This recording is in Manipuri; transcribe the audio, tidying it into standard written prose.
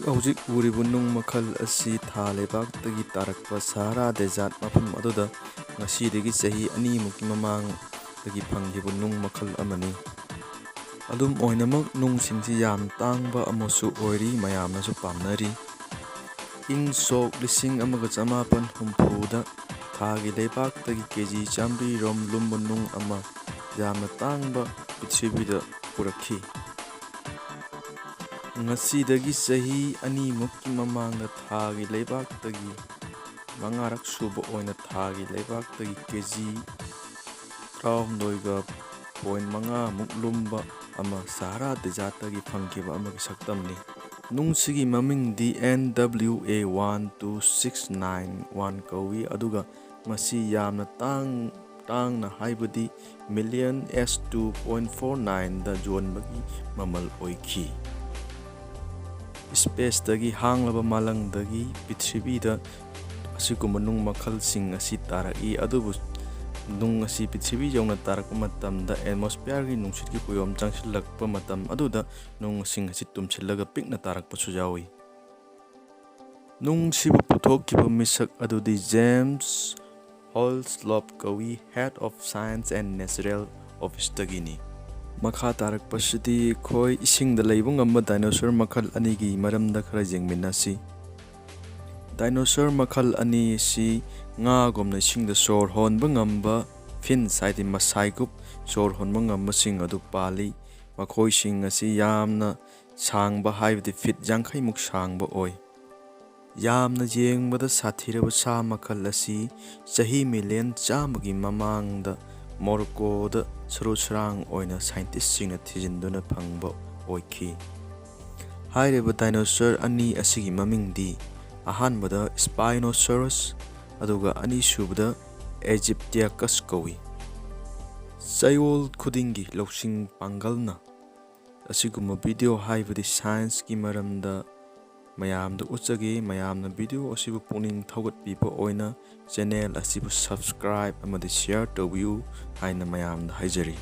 ꯍꯧꯖꯤꯛ ꯎꯔꯤꯕ ꯅꯨꯡ ꯃꯈꯜ ꯑꯁꯤ ꯊꯥ ꯂꯩꯕꯥꯛꯇꯒꯤ ꯇꯥꯔꯛꯄ ꯁꯍꯥꯔꯥ ꯗꯦꯖꯥꯔꯠ ꯃꯐꯝ ꯑꯗꯨꯗ ꯉꯁꯤꯗꯒꯤ ꯆꯍꯤ 2ꯃꯨꯛꯀꯤ ꯃꯃꯥꯡꯗꯒꯤ ꯐꯪꯈꯤꯕ ꯅꯨꯡ ꯃꯈꯜ ꯑꯃꯅꯤ꯫ ꯑꯗꯨꯝ ꯑꯣꯏꯅꯃꯛ ꯅꯨꯡꯁꯤꯡꯁꯤ ꯌꯥꯝ ꯇꯥꯡꯕ ꯑꯃꯁꯨ ꯑꯣꯏꯔꯤ, ꯃꯌꯥꯝꯅꯁꯨ ꯄꯥꯝꯅꯔꯤ꯫ ꯏꯪ ꯁꯣꯛ 1970ꯗ ꯊꯥꯒꯤ ꯂꯩꯕꯥꯛꯇꯒꯤ ꯀꯦꯖꯤ 100 ꯔꯣꯝ ꯂꯨꯝꯕ ꯅꯨꯡ ꯑꯃ ꯌꯥꯝꯅ ꯇꯥꯡꯕ ꯄ꯭ꯔꯤꯊꯤꯕꯤꯗ ꯄꯨꯔꯛꯈꯤ꯫ ꯉꯁꯤꯗꯒꯤ ꯆꯍꯤ 2ꯃꯨꯛꯀꯤ ꯃꯃꯥꯡꯗ ꯊꯥꯒꯤ ꯂꯩꯕꯥꯛꯇꯒꯤ 5ꯔꯛ ꯁꯨꯕ ꯑꯣꯏꯅ ꯊꯥꯒꯤ ꯂꯩꯕꯥꯛꯇꯒꯤ ꯀꯦꯖꯤ 13.5ꯃꯨꯛ ꯂꯨꯝꯕ ꯑꯃ ꯁꯍꯥꯔꯥ ꯗꯦꯖꯥꯔꯠꯇꯒꯤ ꯐꯪꯈꯤꯕ ꯑꯃꯒꯤ ꯁꯛꯇꯝꯅꯤ꯫ ꯅꯨꯡꯁꯤꯒꯤ ꯃꯃꯤꯡꯗꯤ NWA12691 ꯀꯧꯏ, ꯑꯗꯨꯒ ꯃꯁꯤ ꯌꯥꯝꯅ ꯇꯥꯡꯅ ꯍꯥꯏꯕꯗꯤ ꯃꯤꯂꯤꯌꯟ S2.49ꯗ ꯌꯣꯟꯕꯒꯤ ꯃꯃꯜ ꯑꯣꯏꯈꯤ꯫ ꯁ꯭ꯄꯦꯁꯇꯒꯤ ꯍꯥꯡꯂꯕ ꯃꯥꯂꯪꯗꯒꯤ ꯄ꯭ꯔꯤꯊꯤꯕꯤꯗ ꯑꯁꯤꯒꯨꯝꯕ ꯅꯨꯡ ꯃꯈꯜꯁꯤꯡ ꯑꯁꯤ ꯇꯥꯔꯛꯏ, ꯑꯗꯨꯕꯨ ꯅꯨꯡ ꯑꯁꯤ ꯄ꯭ꯔꯤꯊꯤꯕꯤ ꯌꯧꯅ ꯇꯥꯔꯛꯄ ꯃꯇꯝꯗ ꯑꯦꯠꯃꯣꯁꯐꯤꯌꯔꯒꯤ ꯅꯨꯡꯁꯤꯠꯀꯤ ꯀꯨꯌꯣꯝ ꯆꯪꯁꯤꯜꯂꯛꯄ ꯃꯇꯝ ꯑꯗꯨꯗ ꯅꯨꯡꯁꯤꯡ ꯑꯁꯤ ꯇꯨꯝꯁꯤꯜꯂꯒ ꯄꯤꯛꯅ ꯇꯥꯔꯛꯄꯁꯨ ꯌꯥꯎꯏ꯫ ꯅꯨꯡꯁꯤꯕꯨ ꯄꯨꯊꯣꯛꯈꯤꯕ ꯃꯤꯁꯛ ꯑꯗꯨꯗꯤ ꯖꯦꯝꯁ ꯍꯣꯜꯁꯂꯣꯞ ꯀꯧꯏ, ꯍꯦꯗ ꯑꯣꯐ ꯁꯥꯏꯟꯁ ꯑꯦꯟড ꯅꯦꯆꯔꯦꯜ ꯑꯣꯐꯤꯁꯇꯒꯤꯅꯤ꯫ ꯃꯈꯥ ꯇꯥꯔꯛꯄꯁꯤꯗꯤ ꯑꯩꯈꯣꯏ ꯏꯁꯤꯡꯗ ꯂꯩꯕ ꯉꯝꯕ ꯗꯥꯏꯅꯣꯁꯣꯔ ꯃꯈꯜ ꯑꯅꯤꯒꯤ ꯃꯔꯝꯗ ꯈꯔ ꯌꯦꯡꯃꯤꯟꯅꯁꯤ꯫ ꯗꯥꯏꯅꯣꯁꯣꯔ ꯃꯈꯜ ꯑꯅꯤ ꯑꯁꯤ ꯉꯥꯒꯨꯝꯅ ꯏꯁꯤꯡꯗ ꯁꯣꯔ ꯍꯣꯟꯕ ꯉꯝꯕ ꯐꯤꯟꯁ ꯍꯥꯏꯗꯤ ꯃꯁꯥꯏꯒꯨꯞ ꯁꯣꯔ ꯍꯣꯟꯕ ꯉꯝꯕꯁꯤꯡ ꯑꯗꯨ ꯄꯥꯜꯂꯤ꯫ ꯃꯈꯣꯏꯁꯤꯡ ꯑꯁꯤ ꯌꯥꯝꯅ ꯁꯥꯡꯕ ꯍꯥꯏꯕꯗꯤ ꯐꯤꯠ 50ꯃꯨꯛ ꯁꯥꯡꯕ ꯑꯣꯏ꯫ ꯌꯥꯝꯅ ꯌꯦꯡꯕꯗ ꯁꯥꯊꯤꯔꯕ ꯁꯥ ꯃꯈꯜ ꯑꯁꯤ ꯆꯍꯤ ꯃꯤꯂꯤꯌꯟ 100ꯒꯤ ꯃꯃꯥꯡꯗ ꯃꯣꯔꯣꯀꯣꯗ ꯁꯔꯨ ꯁꯔꯥꯡ ꯑꯣꯏꯅ ꯁꯥꯏꯟꯇꯤꯁꯁꯤꯡꯅ ꯊꯤꯖꯤꯟꯗꯨꯅ ꯐꯪꯕ ꯑꯣꯏꯈꯤ꯫ ꯍꯥꯏꯔꯤꯕ ꯗꯥꯏꯅꯣꯁꯣꯔ ꯑꯅꯤ ꯑꯁꯤꯒꯤ ꯃꯃꯤꯡꯗꯤ ꯑꯍꯥꯟꯕꯗ ꯁ꯭ꯄꯥꯏꯅꯣꯁꯣꯔꯁ ꯑꯗꯨꯒ ꯑꯅꯤꯁꯨꯕꯗ ꯑꯦꯖꯤꯞꯇꯤꯌꯥꯀꯁ ꯀꯧꯏ꯫ ꯆꯌꯣꯜ ꯈꯨꯗꯤꯡꯒꯤ ꯂꯧꯁꯤꯡ-ꯄꯥꯡꯒꯜꯅ ꯑꯁꯤꯒꯨꯝꯕ ꯚꯤꯗꯤꯑꯣ ꯍꯥꯏꯕꯗꯤ ꯁꯥꯏꯟꯁꯀꯤ ꯃꯔꯝꯗ ꯃꯌꯥꯝꯗ ꯎꯠꯆꯒꯦ꯫ ꯃꯌꯥꯝꯅ ꯚꯤꯗꯤꯑꯣ ꯑꯁꯤꯕꯨ ꯄꯨꯛꯅꯤꯡ ꯊꯧꯒꯠꯄꯤꯕ ꯑꯣꯏꯅ ꯆꯦꯅꯦꯜ ꯑꯁꯤꯕꯨ ꯁꯕꯁꯀ꯭ꯔꯥꯏꯕ ꯑꯃꯗꯤ ꯁꯤꯌꯔ ꯇꯧꯕꯤꯌꯨ ꯍꯥꯏꯅ ꯃꯌꯥꯝꯗ ꯍꯥꯏꯖꯔꯤ꯫